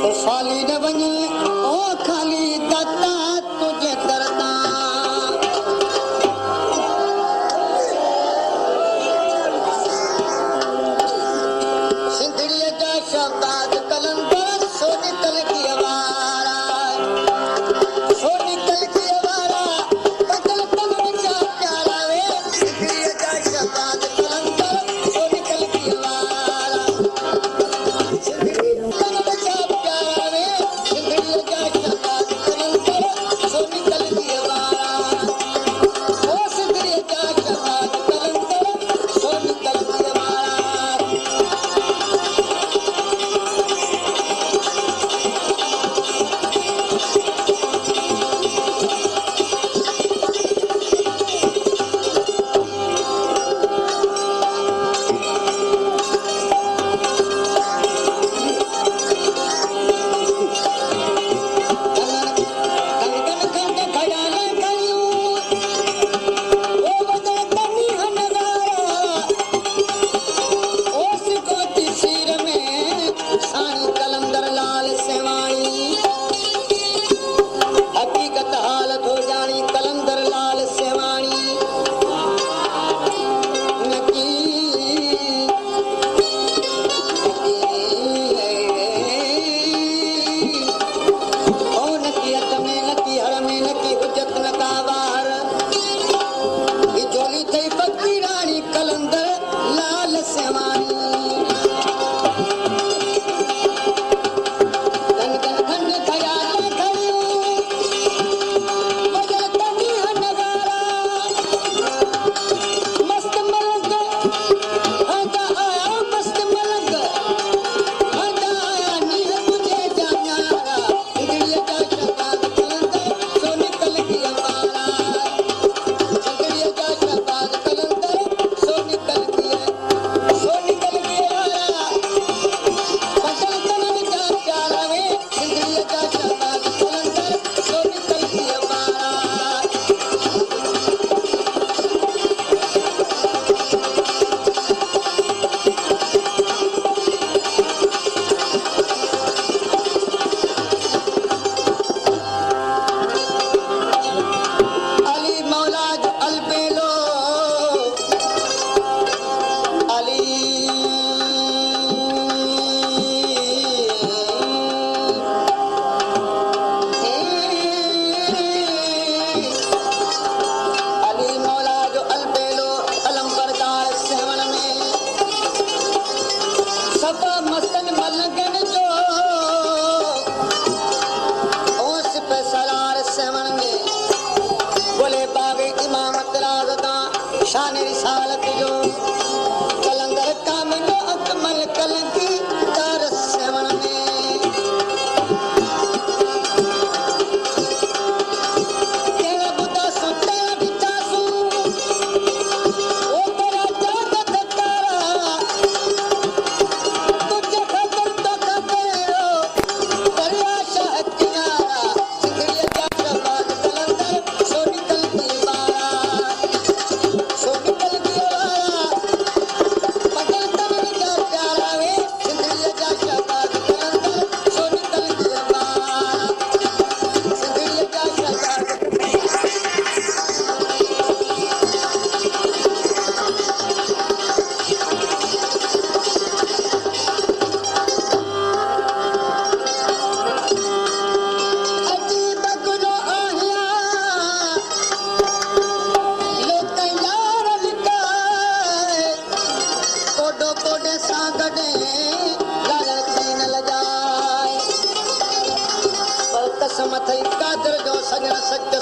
तो साली न वञे ओ खाली दत्ता तुझे दरदा सिंधड़ीअ जा शहबाज कलंदर सो निकल की आवारा सो निकल की आवारा बदल तन जा प्यारा वे सिंधड़ीअ जा शहबाज कलंदर सो निकल की आवारा सिंधड़ीअ तन जा प्यारा वे सिंधड़ीअ जा शहबाज कलंदर सो निकल की आवारा ओ सिंधड़ीअ जा शहबाज कलंदर सो निकल की आवारा सजन सत्य